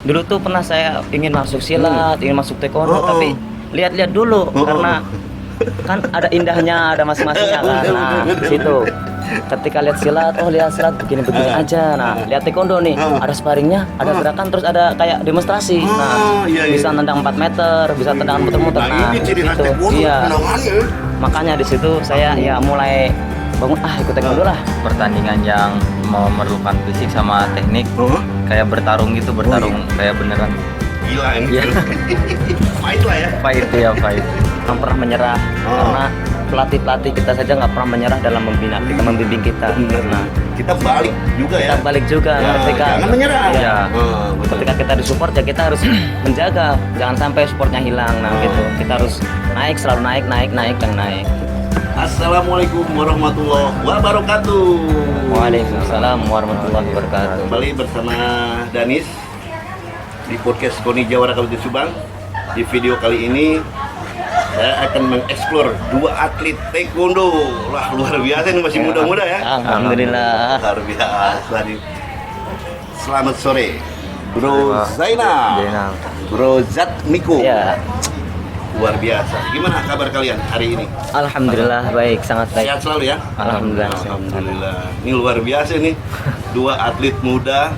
Dulu tuh pernah saya ingin masuk silat, ingin masuk taekwondo, tapi lihat-lihat dulu karena kan ada indahnya, ada masing-masingnya kan. Nah, situ. Ketika lihat silat, lihat silat begini-begini aja. Nah, lihat taekwondo nih, ada sparringnya, ada gerakan, terus ada kayak demonstrasi. Nah, bisa tendang 4 meter, bisa tendangan muter-muter. Nah, ini ciri khas gitu. taekwondo, Iya. tendangannya. Makanya di situ saya ya mulai bangun ikut taekwondo lah. Pertandingan yang memerlukan fisik sama teknik, kayak bertarung gitu, kayak beneran Gila ini. Iya. Fight lah ya. fight ya fight. Yang pernah menyerah karena pelatih kita saja nggak pernah menyerah dalam membina kita, membimbing kita. Nah, Kita balik juga ya. kita balik juga ketika Jangan menyerah. ya, Betul. ketika kita disupport ya kita harus menjaga, jangan sampai supportnya hilang. Nah, gitu. Kita harus naik, selalu naik. Assalamualaikum warahmatullahi wabarakatuh. Waalaikumsalam warahmatullahi wabarakatuh. Kembali bersama Danis di podcast Koni Jawara Kabupaten Subang. Di video kali ini saya akan mengeksplor 2 atlet taekwondo. Wah, luar biasa ini, masih muda-muda ya. Alhamdulillah. Luar biasa nih. Selamat sore, Bro Zainal, Bro Zatmiko. Ya, Luar biasa. Gimana kabar kalian hari ini? alhamdulillah baik, sangat baik. Sehat selalu ya? Alhamdulillah. Alhamdulillah. Ini luar biasa nih. 2 atlet muda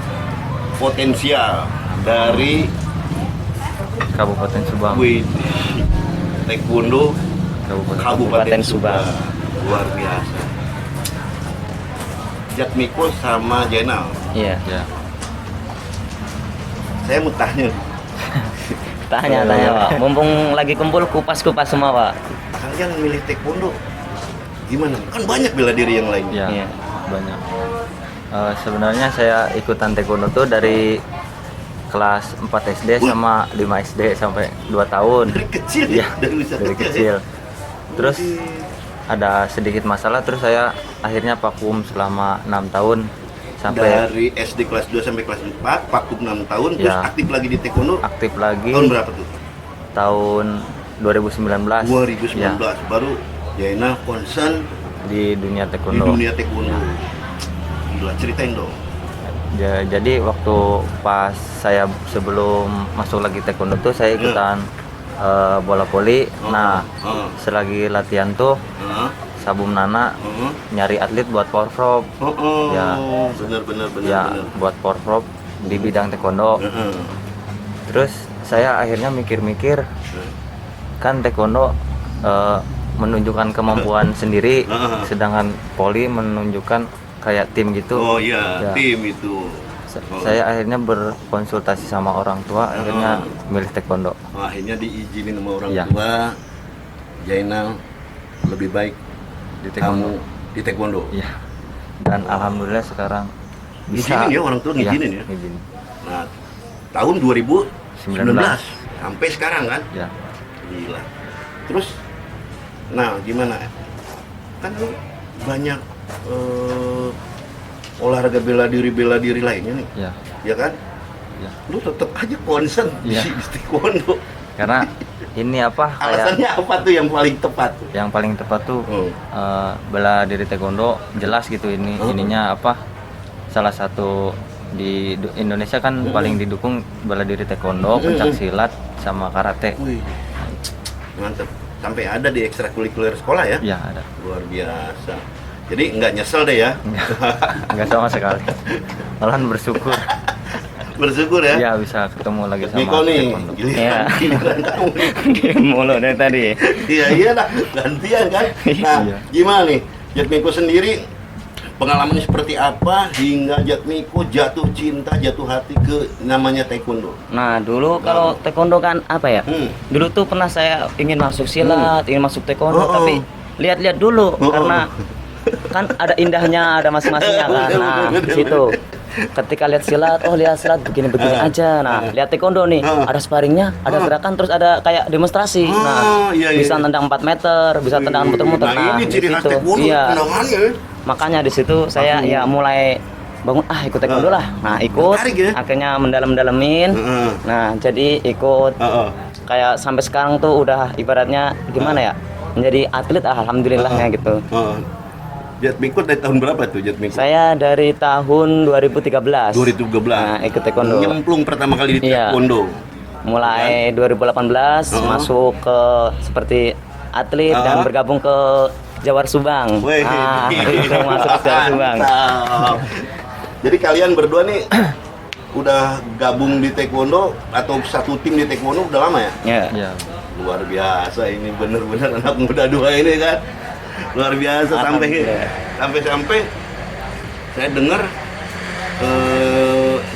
potensial dari Kabupaten Subang. Taekwondo Kabupaten Subang. Luar biasa. Jatmiko sama Jainal. Iya. Ya. Saya mau tanya, Tanya Pak. Mumpung lagi kumpul kupas semua Pak. kalian milih taekwondo gimana? Kan banyak bela diri yang lain. Ya, Iya. banyak. Sebenarnya saya ikutan taekwondo tuh dari kelas 4 SD sama 5 SD sampai 2 tahun. Dari kecil Iya, ya? Dari usia dari kecil. Terus ada sedikit masalah, terus saya akhirnya vakum selama 6 tahun sampai Dari SD kelas 2 sampai kelas 4, vakum 6 tahun, terus Ya. aktif lagi di taekwondo. aktif lagi Tahun berapa tuh? tahun 2019. 2019. Ya, Baru Jaina concern di dunia di taekwondo. dunia taekwondo. Gila, ceritain dong. Jadi waktu pas saya sebelum masuk lagi taekwondo tuh saya ikutan bola voli. Nah, selagi latihan tuh Sabum Nana nyari atlet buat power prop. Ya. Benar. Ya, buat power prop di bidang taekwondo. Terus saya akhirnya mikir-mikir, kan taekwondo menunjukkan kemampuan sendiri, sedangkan poli menunjukkan kayak tim gitu. Oh iya, Ya. tim itu. Saya akhirnya berkonsultasi sama orang tua, akhirnya milih taekwondo. Akhirnya diizinin sama orang Ya. tua, Jainal lebih baik Di taekwondo. kamu di taekwondo. Iya. Dan alhamdulillah sekarang bisa. Ngizinin ya, orang tua ngizinin ya? Ngizinin. Nah, tahun 2019 sampai sekarang kan? Ya. Gila. Terus, nah gimana? Kan lu banyak olahraga bela diri lainnya nih, Ya. ya kan? Ya. Lu tetap aja concern Iya. di taekwondo. Karena ini apa kayak Alasannya apa tuh yang paling tepat? yang paling tepat tuh bela diri taekwondo jelas gitu ininya apa salah satu di Indonesia kan paling didukung bela diri taekwondo, pencak silat sama karate. Wih, mantep. Sampai ada di ekstrakurikuler sekolah ya? Ya ada. Luar biasa. Jadi nggak nyesel deh ya? Nggak sama sekali. Malahan bersyukur. Bersyukur ya? Ya bisa ketemu lagi sama Miko nih, taekwondo. Iya. giliran kamu nih. Game mulu dari tadi. Iya iyalah, gantian kan. Nah, Iya. gimana nih Jatmiko sendiri, pengalamannya seperti apa hingga Jatmiko jatuh cinta, jatuh hati ke namanya taekwondo? Nah, dulu kalau taekwondo kan apa ya? Dulu tuh pernah saya ingin masuk silat, ingin masuk taekwondo, tapi lihat-lihat dulu karena kan ada indahnya, ada masing-masingnya kan. Nah, situ. Ketika lihat silat, lihat silat begini-begini aja. Nah, lihat taekwondo nih, ada sparringnya, ada gerakan, terus ada kayak demonstrasi. Nah, iya. bisa tendang 4 meter, bisa tendangan muter-muter. Nah, ini di ciri khas situ. taekwondo, Iya. tendangannya. Makanya di situ saya ya mulai bangun ikut taekwondo lah. Nah, ikut, Menarik ya? akhirnya mendalam-dalamin. Nah, jadi ikut kayak sampai sekarang tuh udah ibaratnya gimana ya, menjadi atlet alhamdulillahnya gitu. Jatmiko dari tahun berapa tuh Jatmiko? Saya dari tahun 2013. 2013. Nah, ikut taekwondo. Nyemplung pertama kali di Iya. taekwondo. Mulai 2018 masuk ke seperti atlet dan bergabung ke Jawar Subang. Wih. Itu masuk ke Jawar Subang. Mantap. Jadi kalian berdua nih udah gabung di taekwondo atau satu tim di taekwondo udah lama ya? Ya. Ya. Luar biasa ini, bener-bener anak muda dua ini kan. Luar biasa sampai saya dengar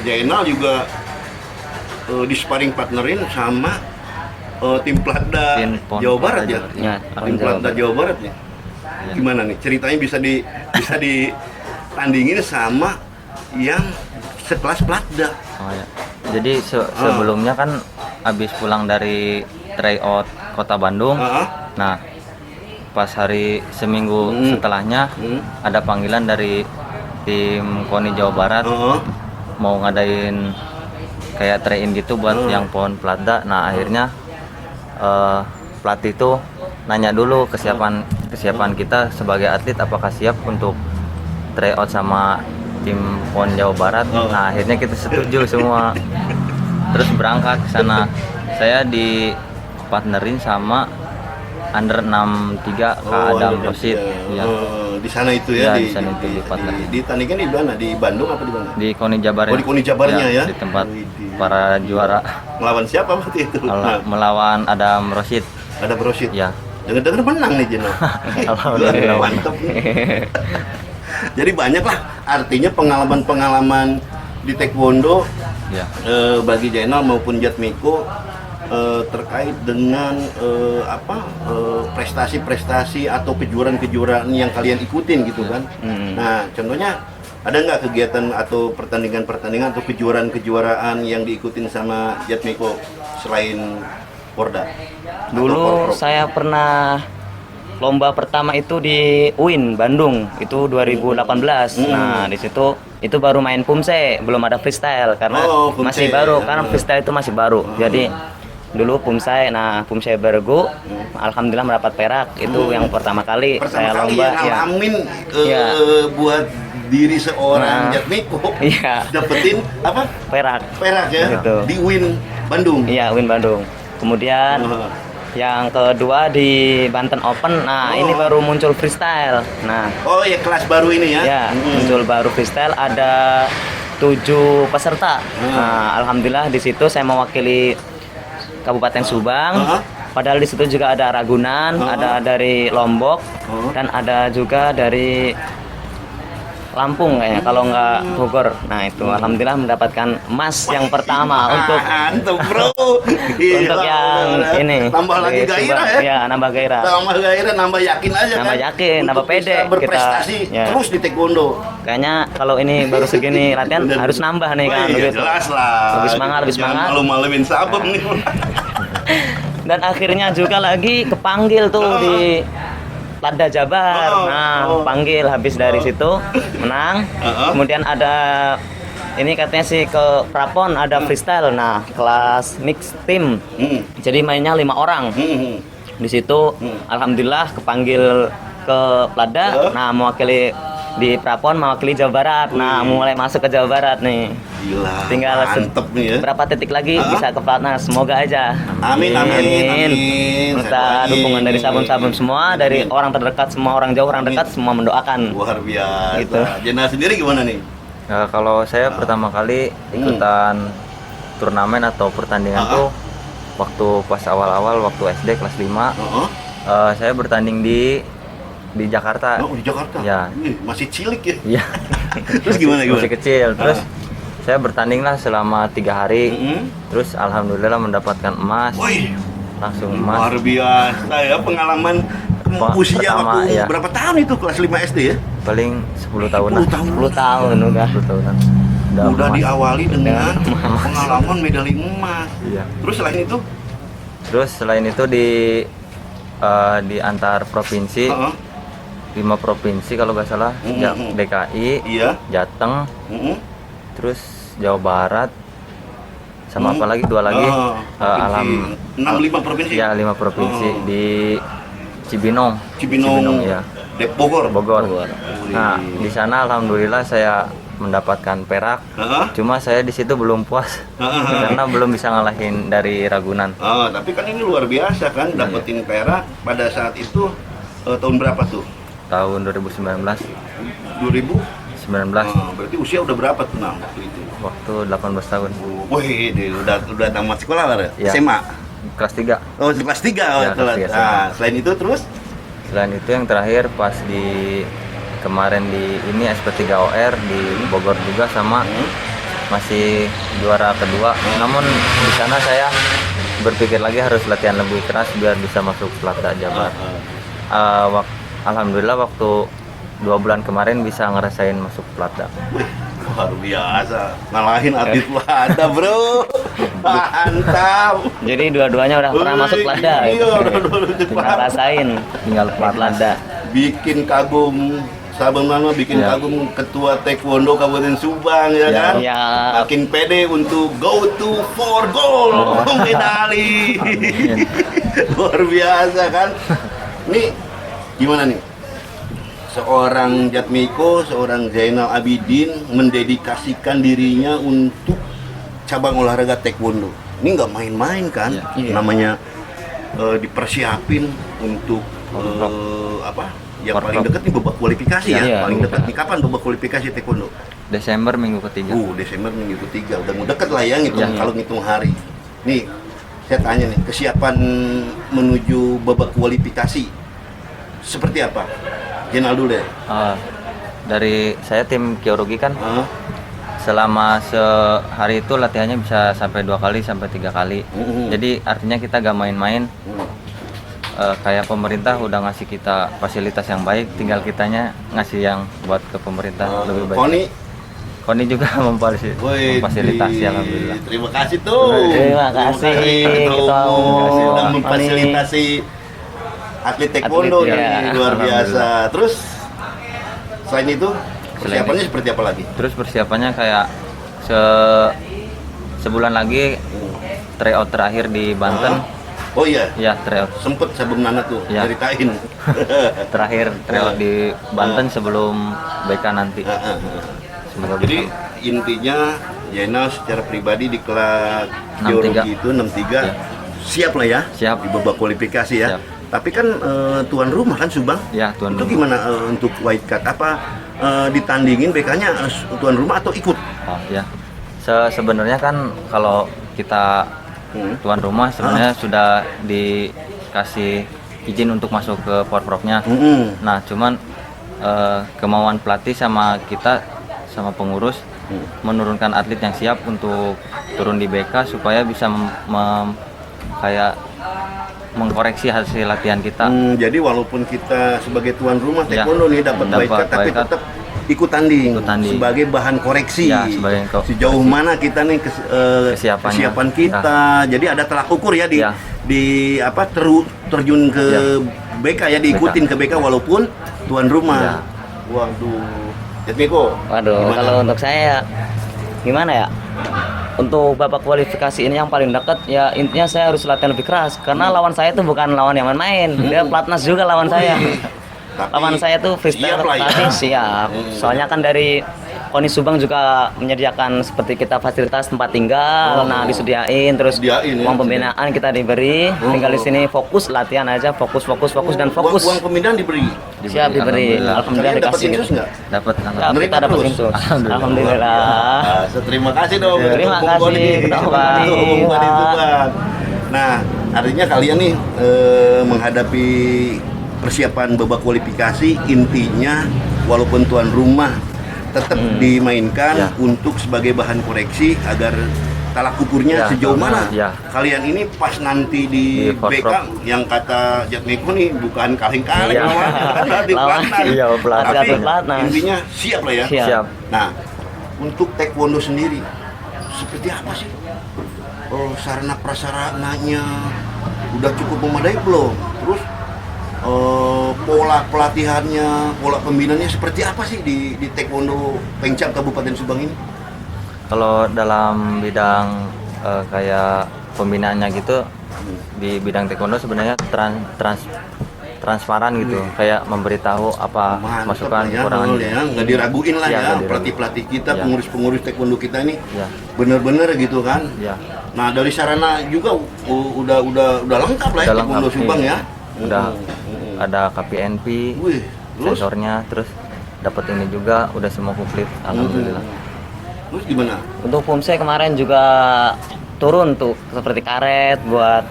Jainal juga di sparring partnerin sama tim Platda Tim Pon Jawa Barat ya. Platda Ya, Tim Jawa Platda Barat. Jawa Barat ya. Ya. Gimana nih ceritanya bisa ditandingin sama yang sekelas Platda. Oh ya. Jadi sebelumnya kan habis pulang dari tryout Kota Bandung. Nah, pas hari seminggu setelahnya ada panggilan dari tim KONI Jawa Barat mau ngadain kayak try-in gitu buat yang PON Platda. Nah, akhirnya pelatih itu nanya dulu kesiapan kita sebagai atlet apakah siap untuk tryout sama tim PON Jawa Barat. Nah, akhirnya kita setuju semua. Terus berangkat ke sana. Saya di partnerin sama Under 63 Kak Adam Rosid. Ya. Di sana itu ya, Ya, di sana itu, di partner. ditandingkan di mana? Di Bandung apa di mana? Di KONI Jabar. Oh, di KONI Jabarnya ya? Di tempat Widih. para juara Melawan siapa waktu itu? Nah, melawan Adam Rosid. ada Brosit. Ya. Dengar-dengar menang nih Jeno. Alhamdulillah. Mantap nih. Jadi banyak lah artinya pengalaman-pengalaman di taekwondo Ya. bagi Jainal maupun Jatmiko terkait dengan prestasi-prestasi atau kejuaraan-kejuaraan yang kalian ikutin gitu kan. Nah, contohnya ada nggak kegiatan atau pertandingan-pertandingan atau kejuaraan-kejuaraan yang diikutin sama Jatmiko selain Porda? Atau Dulu Porprov? saya pernah lomba pertama itu di UIN Bandung itu 2018. Nah, di situ itu baru main pumse, belum ada freestyle karena Oh, pumse. masih baru, karena freestyle itu masih baru. Jadi dulu pumse, pumse bergu, alhamdulillah mendapat perak. Itu yang pertama kali saya Pertama kali lomba. yang Ya. ngalamin Iya. buat diri seorang Nah. Jatmiko Iya. dapetin apa? Perak. Perak ya Gitu. di Win Bandung. Iya, UIN Bandung. Kemudian yang kedua di Banten Open. Nah, ini baru muncul freestyle. Nah, Oh ya, kelas baru ini ya. ya, muncul baru freestyle, ada 7 peserta. Nah, alhamdulillah di situ saya mewakili Kabupaten Subang. Padahal di situ juga ada Ragunan, ada dari Lombok, dan ada juga dari Lampung kayaknya, kalau nggak Bogor. Nah, itu alhamdulillah mendapatkan emas yang pertama untuk Mantap, bro. untuk yang ini. Tambah lagi dari gairah Subang. ya. Ya, nambah gairah. Tambah gairah, nambah yakin aja kan. Nambah yakin, Untuk nambah pede bisa berprestasi kita. Ya. terus di taekwondo. Kayaknya kalau ini baru segini latihan Bener. harus nambah nih kan. Wah, iya, begitu. jelas lah. Lebih semangat, lebih Jangan semangat. malu-maluin sabem nih. Dan akhirnya juga lagi kepanggil tuh di Platda Jabar. Nah, panggil habis dari situ menang. Kemudian ada ini katanya sih ke Prapon ada freestyle. Nah, kelas mix team. Jadi mainnya 5 orang. Di situ alhamdulillah kepanggil ke Platda. Nah, mewakili di Prapon, mewakili Jawa Barat. Nah, mulai masuk ke Jawa Barat nih. Gila. Tinggal mantep nih ya. berapa titik lagi bisa ke Platnas. Semoga aja. Amin, amin, amin. Minta Saya dukungan dari doain. sabun-sabun semua, dari orang terdekat, semua orang jauh, orang dekat, semua mendoakan. Luar biasa. Gitu. Jena sendiri gimana nih? Kalau saya pertama kali ikutan turnamen atau pertandingan tuh waktu pas awal-awal waktu SD kelas 5, saya bertanding di Jakarta. Oh, di Jakarta. Ya. Ih, masih cilik ya. Iya. Terus gimana? Masih kecil. Terus saya bertanding lah selama 3 hari. Terus alhamdulillah mendapatkan emas. Woi, Langsung emas. luar biasa ya pengalaman usia Pertama, waktu ya. berapa tahun itu kelas 5 SD ya? Paling 10 tahunan. 10 tahun udah. 10 tahunan. Udah emas. diawali dengan pengalaman medali emas. Iya. Terus selain itu, Terus selain itu di antar provinsi, 5 provinsi kalau nggak salah, DKI, iya. Jateng, Mm-mm. terus Jawa Barat, sama apa lagi 2 lagi, Provinsi. 65 provinsi. ya 5 provinsi di Cibinong. Cibinong. Ya. Bogor. Bogor. Nah, di sana alhamdulillah saya mendapatkan perak. Heeh. Cuma saya di situ belum puas karena belum bisa ngalahin dari Ragunan. Oh, tapi kan ini luar biasa kan dapetin perak pada saat itu tahun berapa tuh? Tahun 2019. 2000? 19 berarti usia udah berapa tuh Nam waktu itu? waktu 18 tahun. Wih, udah tamat sekolah lah Ya. SMA. Kelas 3. Oh, kelas 3. Ya, kelas 3 SMA. Nah, selain itu terus? Selain itu yang terakhir pas kemarin di ini SP3OR di Bogor juga sama masih juara kedua. Namun di sana saya berpikir lagi harus latihan lebih keras biar bisa masuk Platda Jabar. Alhamdulillah waktu 2 bulan kemarin bisa ngerasain masuk Platda. Wih, luar biasa. Ngalahin atlet Platda, Bro. Mantap. Jadi dua-duanya udah pernah masuk Platda. Iya, gitu. udah Tinggal rasain Tinggal Platda. bikin kagum Sabang Mama, bikin Ya. kagum ketua Taekwondo Kabupaten Subang ya Ya. kan? Ya. Makin pede untuk go to for goal medali. Luar biasa kan? Nih gimana nih? Seorang Jatmiko, seorang Zainal Abidin mendedikasikan dirinya untuk cabang olahraga Taekwondo. Ini nggak main-main kan? Iya. Namanya dipersiapin untuk apa? Yang paling dekat nih babak kualifikasi ya. Iya, Paling iya. dekat nih kapan babak kualifikasi Taekwondo? Desember minggu ketiga. Desember minggu ketiga. Udah mau deket lah ya ngitung Iya. kalau ngitung hari. Nih, saya tanya nih, kesiapan menuju babak kualifikasi seperti apa? Jenal dulu deh. Dari saya tim Kyorugi kan Hah? selama sehari itu latihannya bisa sampai 2 kali sampai 3 kali. Jadi artinya kita gak main-main. Kayak pemerintah udah ngasih kita fasilitas yang baik, tinggal kitanya ngasih yang buat ke pemerintah lebih baik. Koni juga memfasilitasi alhamdulillah. Terima kasih tuh. Terima kasih, Ketua Umum. Sudah Koni. memfasilitasi atlet taekwondo Atlet, nih, ya. luar biasa. Terus selain itu persiapannya itu. seperti apa lagi? Terus persiapannya kayak sebulan lagi tryout terakhir di Banten. Oh iya, Ya, tryout sempet sebelum Nana tuh Ya. ceritain. terakhir tryout di Banten sebelum BK nanti. Semoga Jadi bisa. intinya Zainal secara pribadi di klub 63. Geologi itu 63 Ya. siap lah ya Siap. di babak kualifikasi ya. Siap. Tapi kan tuan rumah kan Subang. Ya, tuan Itu rumah. gimana untuk white card? Apa ditandingin BK-nya tuan rumah atau ikut? Oh ya. Sebenarnya kan kalau kita tuan rumah sebenarnya sudah dikasih izin untuk masuk ke Porprofnya. Nah, cuman kemauan pelatih sama kita sama pengurus menurunkan atlet yang siap untuk turun di BK supaya bisa kayak mengkoreksi hasil latihan kita. Jadi walaupun kita sebagai tuan rumah Ya, taekwondo nih dapat white card, tapi white card. tetap ikut tanding Ikut tanding. sebagai bahan koreksi. Ya, sebagai Sejauh mana kita nih Kesiapannya. kesiapan kita. Jadi ada tolak ukur ya di Ya. di apa terjun ke Ya. BK ya, diikutin ke BK walaupun tuan rumah. Ya. Waduh. Jatmiko. Waduh, gimana? kalau untuk saya gimana ya? Untuk babak kualifikasi ini yang paling dekat ya intinya saya harus latihan lebih keras karena lawan saya itu bukan lawan yang main-main. Dia pelatnas juga lawan saya. Tapi Lawan saya tuh freestyle siap lah ya. tadi siap. Soalnya kan dari Koni Subang juga menyediakan seperti kita fasilitas tempat tinggal, nah disediain terus Disediain, ya. uang pembinaan kita diberi. Tinggal di sini fokus latihan aja, fokus dan fokus. Uang pemindahan diberi. Siap diberi. Alhamdulillah. Alhamdulillah Kalian dapat dikasih. insus nggak? Dapat Ya, alhamdulillah. kita dapat terus? insus. Alhamdulillah. Alhamdulillah. Terima kasih dong. Terima untuk kasih, Koni. Ketua Untuk Koni, Koni Pak. Subang. Nah, artinya kalian nih menghadapi persiapan babak kualifikasi, intinya walaupun tuan rumah tetap dimainkan Ya. untuk sebagai bahan koreksi agar talak ukurnya Ya, sejauh mana ya. kalian ini pas nanti di Di BK Forprov. yang kata Jatmiko nih bukan kaleng-kaleng Iya. lawannya, di Lawan. pelatnas. Iya, pelatnas. Tapi Pelatnas. intinya siap lah ya. Siap. Siap. Nah, untuk taekwondo sendiri seperti apa sih? Sarana prasarananya udah cukup memadai belum? Terus pola pelatihannya, pola pembinaannya seperti apa sih di taekwondo Pengcap Kabupaten Subang ini? Kalau dalam bidang kayak pembinaannya gitu di bidang taekwondo sebenarnya transparan gitu, kayak memberitahu apa Mantap masukan lah ya, kekurangan. ya. Nggak diraguin lah Iya, ya, nggak diraguin. pelatih-pelatih kita, Iya. pengurus-pengurus taekwondo kita ini Iya. bener-bener gitu kan. Iya. Nah dari sarana juga udah lengkap lah ya Udah taekwondo lengkap, Subang iya. ya. Udah ada KPNP, Wih, terus sensornya, terus dapat ini juga udah semua komplit, alhamdulillah. terus gimana? Untuk Pumse kemarin juga turun tuh seperti karet buat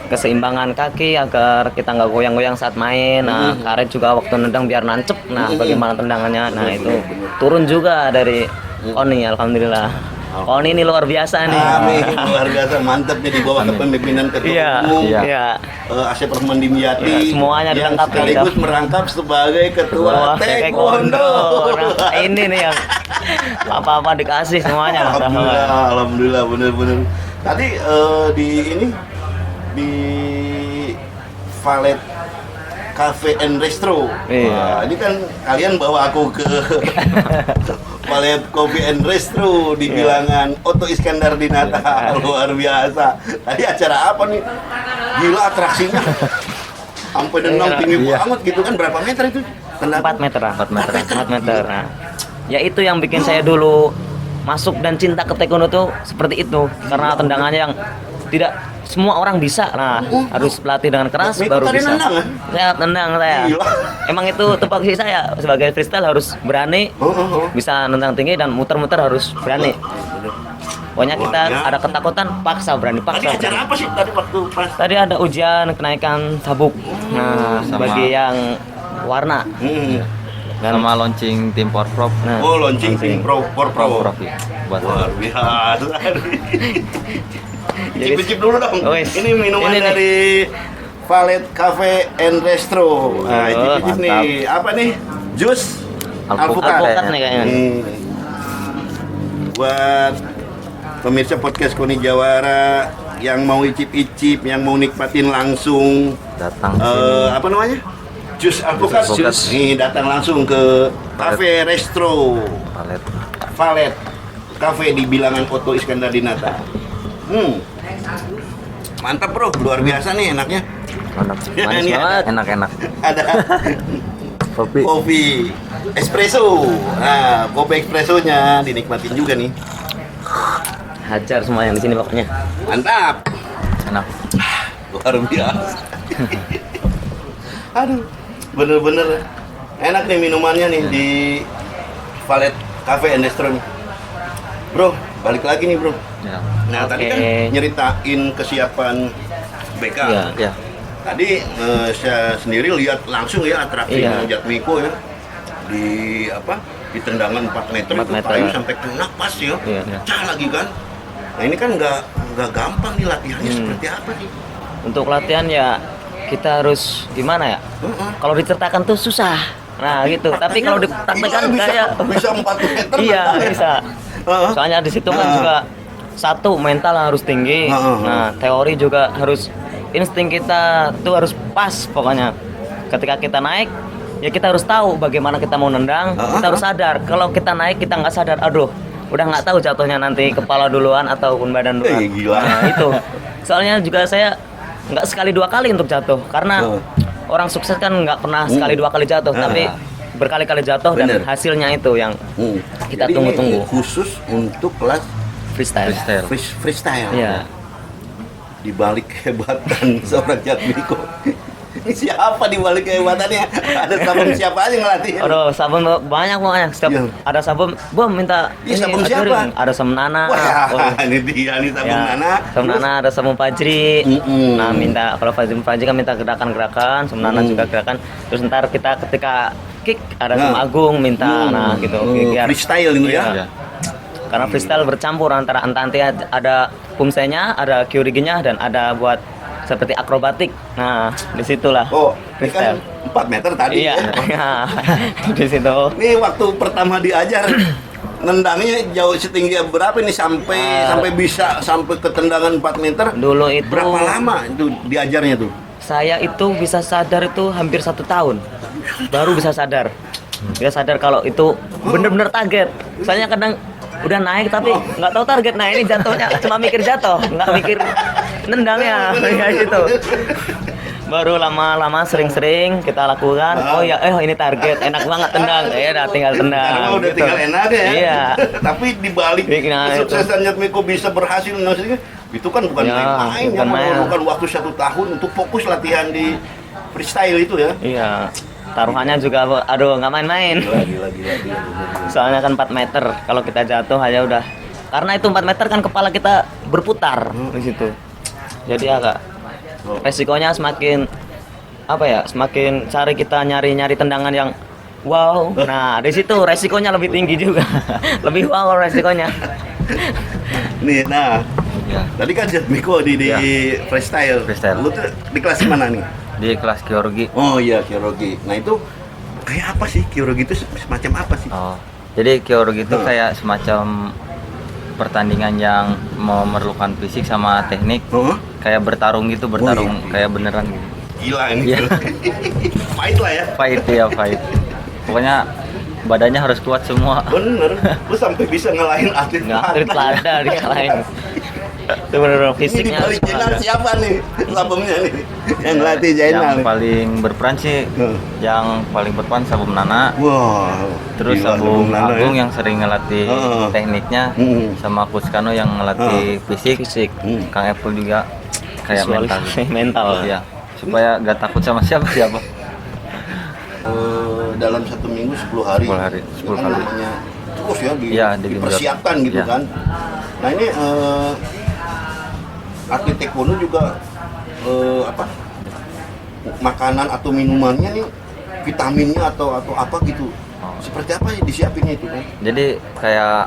keseimbangan kaki agar kita nggak goyang-goyang saat main. Nah, karet juga waktu nendang biar nancep. Nah, bagaimana tendangannya? Nah, itu turun juga dari Oni, alhamdulillah. Oni ini luar biasa nih. Amin, luar biasa, mantap nih di bawah kepemimpinan Ketua Iya, Umum iya. Asep Rahman Dimyati Iya, semuanya yang dilengkapi, sekaligus dah. merangkap sebagai Ketua Wah, Taekwondo. Nah, ini nih yang apa-apa dikasih semuanya. Alhamdulillah, bener-bener. Tadi di ini di Valet Cafe and Restro. Iya. Wah, ini kan kalian bawa aku ke Valet Coffee and Restro di bilangan Otto Iskandar Dinata. Luar biasa. Tadi acara apa nih? Gila atraksinya. Sampai denang tinggi banget gitu kan, berapa meter itu? 4 meter lah. 4 meter. 4 meter. Nah, ya itu yang bikin saya dulu masuk dan cinta ke taekwondo tuh seperti itu, karena tendangannya yang tidak semua orang bisa. Nah, harus pelatih dengan keras Miko baru tadi bisa. nendang, kan? Saya tendang saya. Gila. Emang itu tupoksi saya sebagai freestyle harus berani, bisa nendang tinggi dan muter-muter harus berani. Pokoknya kita Luar biasa. ada ketakutan, paksa berani, Tadi paksa. acara berani. apa sih tadi waktu pas? Tadi ada ujian kenaikan sabuk. Nah, Sama- bagi yang warna. Dan Sama launching tim Power Prop. nah, Oh, launching tim pro. Prop ya, buat Luar biasa. Icip-icip dulu dong. Wes. Ini minuman Ini nih. dari Valet Cafe and Restro. Nah, icip-icip mantap. nih. Apa nih? Jus Alpukat. alpukat nih kayaknya. Buat pemirsa podcast Koni Jawara yang mau icip-icip, yang mau nikmatin langsung datang ke sini. apa namanya? Jus alpukat. Jus alpukat. Nih datang langsung ke Cafe Restro. Palet. Valet Cafe di bilangan Otto Iskandar Dinata. Mantap bro, luar biasa nih enaknya. Mantap. Manis Ini banget. Enak-enak. Ada Kopi. kopi espresso. Nah, kopi espressonya dinikmatin juga nih. Hajar semua yang di sini pokoknya. Mantap, Enak. luar biasa. Aduh, bener-bener enak nih minumannya nih di Valet Cafe and Restaurant. Bro, balik lagi nih bro. Ya. Nah, tadi kan Oke. nyeritain kesiapan BK. Iya. Ya. Tadi saya sendiri lihat langsung ya atraksinya Iya. Jatmiko ya di apa di tendangan 4 meter 4 itu meter. kayu sampai kena pas ya, Iya. pecah lagi kan. Nah ini kan nggak gampang nih latihannya seperti apa nih? Untuk latihan ya kita harus gimana ya? Kalau diceritakan tuh susah. Nah gitu. Tapi kalau dipraktekkan Gila, kayak bisa 4 meter. iya nendang ya? bisa. Heeh. Soalnya di situ kan Nah. juga satu mental harus tinggi. Heeh. Nah teori juga harus, insting kita tuh harus pas pokoknya. Ketika kita naik ya kita harus tahu bagaimana kita mau nendang. Kita harus sadar. Kalau kita naik kita nggak sadar, aduh udah nggak tahu jatuhnya nanti kepala duluan ataupun badan duluan. Gila. Nah itu. Soalnya juga saya nggak sekali dua kali untuk jatuh karena orang sukses kan nggak pernah sekali dua kali jatuh, tapi berkali-kali jatuh Bener. dan hasilnya itu yang kita Jadi tunggu-tunggu. ini khusus untuk kelas Freestyle. Freestyle. freestyle. Iya. Di balik kehebatan seorang Jatmiko. Ini siapa di balik kehebatannya? Ada sabun siapa aja ngelatih? Aduh, sabun banyak pokoknya. Setiap Iya. ada sabun, Bom minta Iya, sabun ajarin. siapa? Ada sabun Nana. Wah, ini dia nih sabun Ya, Nana. sabun Nana, ada sabun Fajri. Mm-mm. Nah, minta kalau sabun Fajri kan minta gerakan-gerakan, sabun Nana juga gerakan. Terus ntar kita ketika kick ada sabun Nah. Agung minta, nah gitu. Biar- Freestyle itu ya. Ya. Karena freestyle bercampur antara nanti ada pumsenya, ada kyuriginya dan ada buat seperti akrobatik. Nah, disitulah Oh, ini kan freestyle. 4 meter tadi Iya, ya. di situ. Ini waktu pertama diajar nendangnya jauh setinggi berapa nih sampai bisa sampai ke tendangan 4 meter? Dulu itu Berapa lama itu diajarnya tuh? saya itu bisa sadar itu hampir 1 tahun baru bisa sadar. Bisa sadar kalau itu bener-bener target. Soalnya kadang udah naik tapi nggak tahu target. Nah ini jatuhnya cuma mikir jatuh, nggak mikir nendangnya kayak gitu. Baru lama-lama sering-sering kita lakukan. Oh ya, ini target, enak banget tendang. Ya udah tinggal tendang. Karena udah gitu. tinggal enak ya. Iya. Tapi di balik Nah, kesuksesan Jatmiko bisa berhasil itu kan bukan Ya, main-main, bukan main. memerlukan waktu 1 tahun untuk fokus latihan di freestyle itu ya. Iya. Taruhannya juga, aduh nggak main-main. Gila. Soalnya kan 4 meter. Kalau kita jatuh aja udah. Karena itu 4 meter kan kepala kita berputar di situ. Jadi agak resikonya semakin semakin kita nyari tendangan yang wow. Nah, di situ resikonya lebih tinggi juga. Lebih wow resikonya. Nih, nah. Ya. Tadi kan Jatmiko di Ya. freestyle. Freestyle. Lu tuh di kelas mana nih? Di kelas Kyorugi. Oh iya, Kyorugi. Nah, itu kayak apa sih? Kyorugi itu semacam apa sih? Oh, jadi Kyorugi itu Nah. kayak semacam pertandingan yang memerlukan fisik sama teknik, Oh, kayak bertarung gitu, bertarung iya. kayak beneran gitu. gila ini. Iya. Fight lah ya. Fight ya, fight. Pokoknya badannya harus kuat semua. Bener. Lu sampai bisa ngalahin atlet Nggak atlet pelada dikalahin. Itu bener-bener Ini di fisiknya harus balik Jainal pelada. siapa nih? Sabumnya nih. Yang latih Jainal. Yang nih. paling berperan sih, yang paling berperan Sabum Nana. Wah. Terus gila, Sabum Nana Agung ya. yang sering ngelatih Heeh. tekniknya, sama Coach Kano yang ngelatih fisik. Fisik. Kang Epul juga kayak Visualisasi mental. mental. Ya, supaya gak takut sama siapa. Dalam 1 minggu 10 hari. 10 hari, Itu 10 kan kali. namanya terus ya Iya, dipersiapkan gitu Iya. kan. Nah ini atlet taekwondo juga makanan atau minumannya nih vitaminnya atau apa gitu. Oh. Seperti apa ya disiapinnya itu kan? Jadi kayak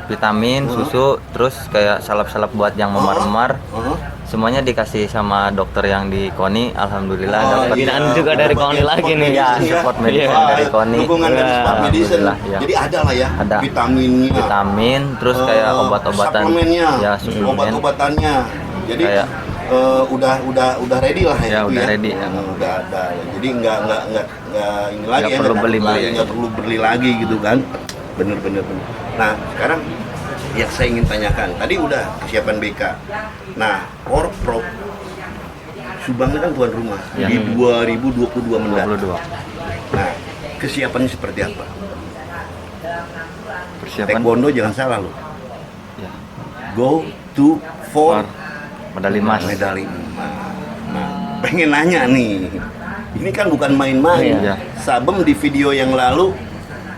vitamin, susu, terus kayak salep-salep buat yang memar-memar. Semuanya dikasih sama dokter yang di KONI. Alhamdulillah dapat. binaan juga dari KONI lagi nih. Ya, support medicine Iya. dari KONI. Dukungan dari Ya, Smart Medicine. alhamdulillah, ya. Jadi ada lah ya Ada. vitaminnya. Vitamin, terus kayak obat-obatan. Suplemennya, Ya, suplemen. obat-obatannya. Jadi Kayak- udah ready lah Ya, itu udah ready, ya. Udah ada. Jadi nggak ini lagi Nggak perlu beli-beli. nggak perlu beli lagi gitu kan. Bener. Nah sekarang yang saya ingin tanyakan tadi udah kesiapan BK. Nah Porprov Subang kan tuan rumah Ya. di 2022 mendatang. 22. Nah kesiapannya seperti apa? Persiapan. Taekwondo jangan salah loh. Ya. Go to for Medali emas. medali emas. Nah, pengen nanya nih. Ini kan bukan main-main. Iya. Sabem di video yang lalu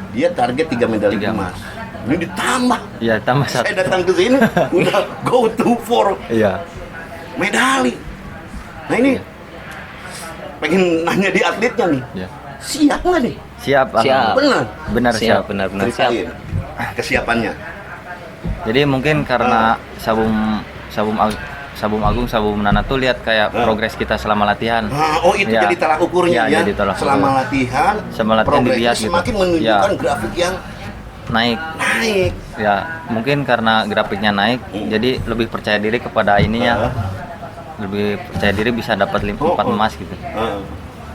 dia target 3 medali 3 emas. Ini ditambah. Iya, tambah Saya satu. datang ke sini udah go to for Iya. medali. Nah ini pengen nanya di atletnya nih. Iya. Siap nggak nih? Siap. Siap. Benar. Benar siap. benar-benar siap. Ceritain kesiapannya. Jadi mungkin karena Sabum Agung, Sabum Nana tuh lihat kayak progres kita selama latihan. Nah, oh itu Ya. jadi tolak ukurnya Ya, ya. jadi tolak Selama ukur. latihan, Sama latihan progresnya dilihat gitu. semakin menunjukkan Ya. grafik yang Naik. naik. Ya, mungkin karena grafiknya naik, jadi lebih percaya diri kepada ininya. Lebih percaya diri bisa dapat 4 emas gitu.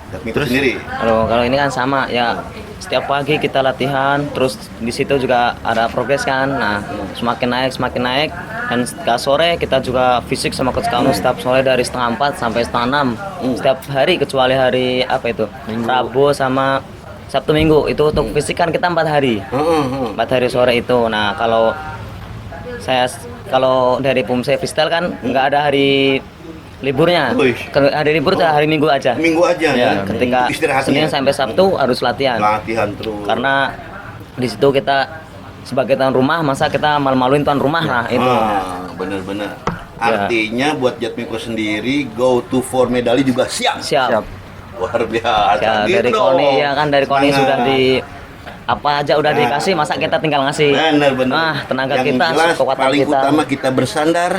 Jatmiko Terus- sendiri. Kalau ini kan sama ya, setiap pagi kita latihan, terus di situ juga ada progres kan. Nah, semakin naik dan ketika sore kita juga fisik sama Coach Kano setiap sore dari setengah 4 sampai setengah 6 setiap hari kecuali hari Rabu sama Sabtu Minggu itu untuk fisik kan kita 4 hari. 4 hari sore itu. Nah, kalau dari Pumse Freestyle kan nggak ada hari liburnya. Wih. Kalau hari libur tuh hari Minggu aja. Minggu aja Ya, ketika Untuk istirahatnya. Senin sampai Sabtu harus latihan. Latihan terus. Karena di situ kita sebagai tuan rumah, masa kita malu-maluin tuan rumah lah itu. Bener-bener. Ya. Artinya buat Jatmiko sendiri go to for medali juga siap. Siap. Luar biasa. Ya, Gitu dari dong. KONI ya kan dari KONI Semangat. sudah di apa aja udah Nah. dikasih, masa kita tinggal ngasih. Bener. Nah, tenaga Yang kita, jelas, kekuatan paling kita. utama kita bersandar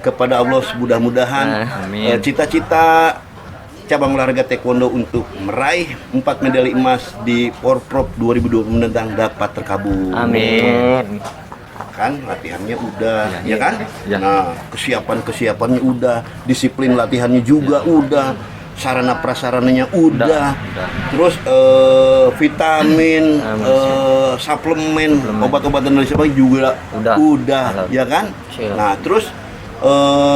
kepada Allah, mudah-mudahan Nah, amin. cita-cita cabang olahraga taekwondo untuk meraih 4 medali emas di Porprov 2020 mendatang dapat terkabul. Amin. Kan latihannya udah, Iya. ya kan? Iya. Nah, kesiapannya udah, disiplin latihannya juga udah, sarana prasarananya udah. Terus vitamin, suplemen, obat-obatan dari siapa juga Udah. udah, ya kan? Siap. Nah, terus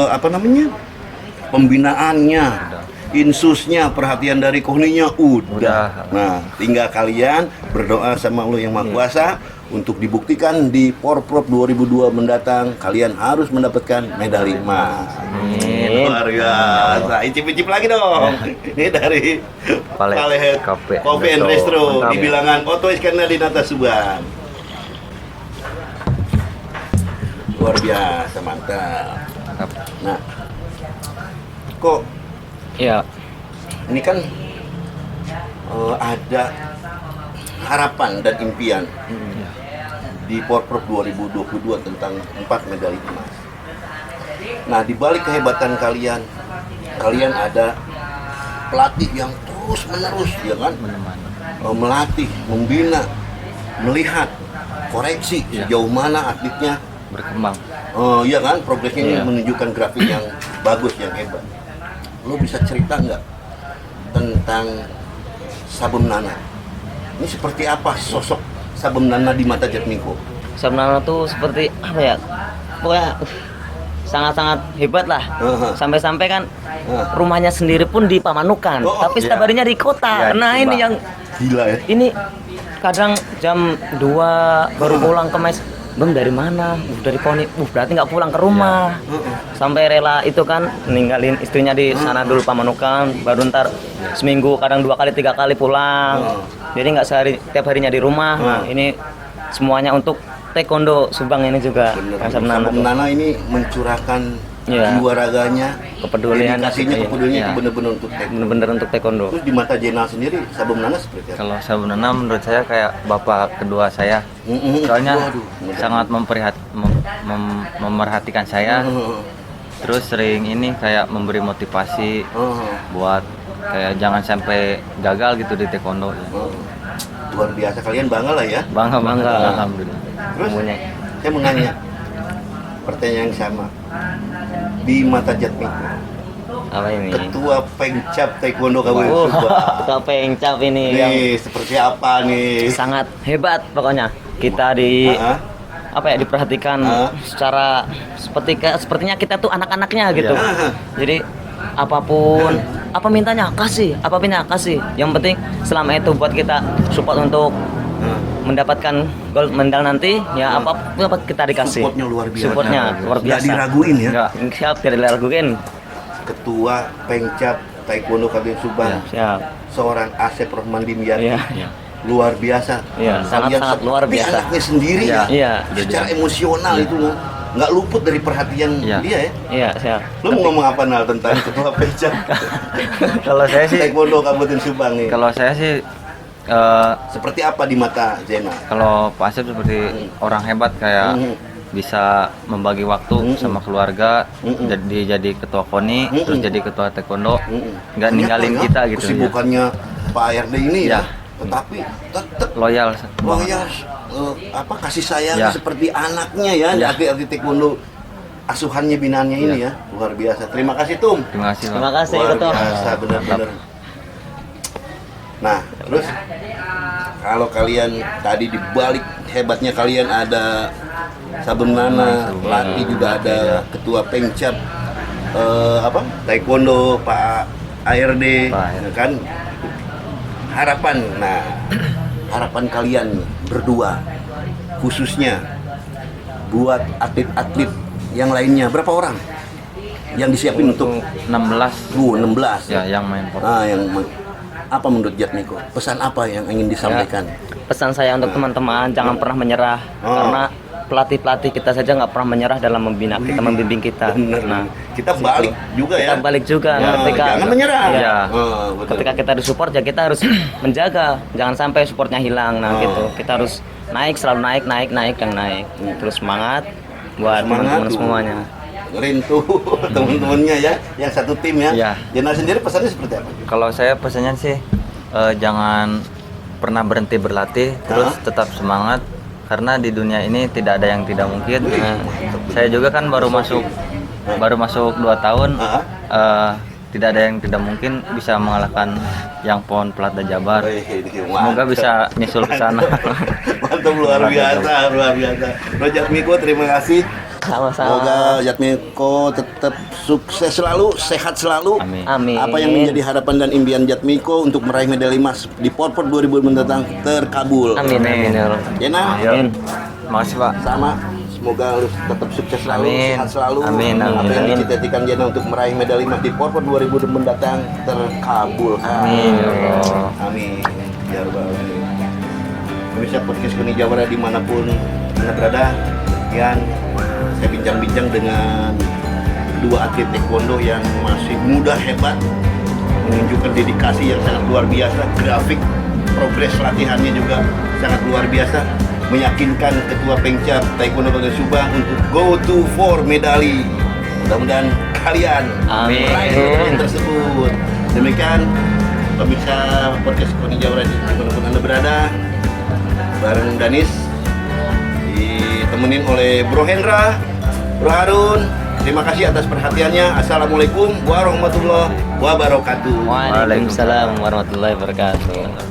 apa namanya? pembinaannya, Udah. insusnya, perhatian dari kohninya udah. Udah. Nah, tinggal kalian berdoa sama Allah yang Maha Kuasa untuk dibuktikan di Porprov 2002 mendatang kalian harus mendapatkan medali emas. Amin. Luar biasa. Icip-icip lagi dong. Ini dari Palehead Coffee and Resto Mantap. di bilangan Oto Iskandar di Nata Subang. Luar biasa, mantap. Nah, kok Iya. ini kan ada harapan dan impian di Porprov 2022 tentang 4 medali emas. Nah, di balik kehebatan kalian, kalian ada pelatih yang terus menerus, ya kan, melatih, membina, melihat, koreksi sejauh mana atletnya, Berkembang. iya kan, progresnya ini Iya. menunjukkan grafik yang bagus, yang hebat. Lo bisa cerita nggak tentang Sabum Nana? Ini seperti apa sosok Sabum Nana di mata Jatmiko? Sebenarnya tuh seperti apa ya? Pokoknya sangat-sangat hebat lah. Sampai-sampai kan rumahnya sendiri pun di Pamanukan, Oh, tapi iya. setiap harinya di kota. Iya, Nah, di ini Subang. yang Gila ya. ini kadang jam 2 baru pulang ke mes. Bang, dari mana? Dari Poni. Berarti nggak pulang ke rumah. Sampai rela itu kan ninggalin istrinya di sana dulu Pamanukan, baru ntar seminggu kadang 2 kali 3 kali pulang. Jadi nggak sehari tiap harinya di rumah. Nah, ini semuanya untuk taekwondo Subang ini juga. Bener. Sabum Nana Sabum tuh. Nana ini mencurahkan Iya. jiwa raganya, Kepedulian, dedikasinya, iya. kepeduliannya Iya. itu benar-benar untuk taekwondo. Bener-bener untuk taekwondo. Terus di mata Jenal sendiri, Sabum Nana seperti apa? Kalau Sabum Nana menurut saya kayak bapak kedua saya. Soalnya Waduh, mudah. sangat memerhatikan saya. Terus sering ini kayak memberi motivasi buat kayak jangan sampai gagal gitu di taekwondo. Luar biasa, kalian bangga lah ya. Bangga. Bangga. Alhamdulillah. Terus Punya. saya mau nanya pertanyaan yang sama. Di mata Jatmiko, Apa ini? Ketua Pengcap Taekwondo Kabupaten Oh, Subang. kita pengcap ini yang Nih, seperti apa nih? sangat hebat pokoknya. Kita di Ah, apa ya diperhatikan Ah. secara sepertinya kita tuh anak-anaknya gitu. Iya. Jadi apapun apa mintanya kasih, apapun ya kasih. Yang penting selama itu buat kita support untuk mendapatkan gold medal nanti ya apa kita dikasih. Supportnya luar biasa. Supportnya luar Nggak biasa. diraguin ya. Nggak. Siap, tidak diraguin. Ketua Pengcap Taekwondo Kabupaten Subang, Siap. seorang Asep Rohman Dimyati. Iya. Luar biasa. Iya, sangat-sangat Kalian luar seperti biasa. anaknya sendiri Iya. ya. Iya. Secara emosional itu nggak luput dari perhatian Iya. dia ya. Iya, siap. Lu mau ngomong apa Nal tentang Ketua Pengcap Kalau saya sih Taekwondo Kabupaten Subang nih? kalau saya sih Seperti apa di mata Zena? kalau Pak Asep seperti orang hebat kayak bisa membagi waktu sama keluarga, jadi ketua KONI, terus jadi ketua taekwondo, nggak ninggalin Ternyata kita ya, gitu ya. kesibukannya Pak ARD ini ya, Ya. tetapi tetap Loyal. loyal, kasih sayang Ya. seperti anaknya ya, Ya. atlet-atlet taekwondo asuhannya binaannya ini ya, luar biasa. Terima kasih Tum. Terima kasih. Pak. Terima kasih, Luar Ketua. biasa benar-benar. Nah, terus kalau kalian tadi di balik hebatnya kalian ada Sabum Nana, pelatih juga ada ketua Pengcap Taekwondo Pak ARD, Pak ARD. ya kan? Harapan kalian berdua khususnya buat atlet-atlet yang lainnya, berapa orang yang disiapin untuk 16 16 ya yang main pot. apa menurut Jatmiko? Pesan apa yang ingin disampaikan? Pesan saya untuk teman-teman jangan pernah menyerah karena pelatih-pelatih kita saja nggak pernah menyerah dalam membina kita, membimbing kita. Bener. Nah, Kita balik juga ya. kita balik juga ketika Jangan menyerah. Ya, Betul. ketika kita disupport ya kita harus menjaga jangan sampai supportnya hilang. Nah, gitu. Kita harus naik, selalu naik dan naik. Terus semangat buat teman-teman tuh. semuanya. Dengerin tuh teman-temannya ya, yang satu tim ya. Ya. Jena sendiri pesannya seperti apa? Kalau saya pesannya sih jangan pernah berhenti berlatih, terus tetap semangat karena di dunia ini tidak ada yang tidak mungkin. Saya juga kan baru masuk 2 tahun, tidak ada yang tidak mungkin bisa mengalahkan yang Pon Plata Jabar. Semoga bisa nyusul ke sana. Mantap, luar biasa, luar biasa. Bro Jatmiko, terima kasih Sama-sama. Semoga Jatmiko tetap sukses selalu, sehat selalu. Amin. Amin. Apa yang menjadi harapan dan impian Jatmiko untuk meraih medali emas di Porpor 2000 mendatang terkabul. Amin, amin ya Allah. Ya nah, Amin. Makasih Pak. sama. Semoga lu tetap sukses selalu, Amin. sehat selalu. Amin, amin, Apa yang amin. dicita-citakan Jana untuk meraih medali emas di Porpor 2000 mendatang terkabul. Amin ya Allah. Amin. Ya Rabbal Alamin. Pemirsa podcast Koni Jawara dimanapun Anda berada, yang saya bincang-bincang dengan dua atlet taekwondo yang masih muda hebat, menunjukkan dedikasi yang sangat luar biasa, grafik progres latihannya juga sangat luar biasa, meyakinkan Ketua Pengcap Taekwondo Kabupaten Subang untuk go to for medali. Mudah-mudahan kalian Amin. meraih medali tersebut. Demikian pemirsa podcast Koni Jawara dimanapun Anda berada, bareng Danis ditemenin oleh Bro Hendra, Bro Harun. Terima kasih atas perhatiannya. Assalamualaikum warahmatullahi wabarakatuh. Waalaikumsalam warahmatullahi wabarakatuh.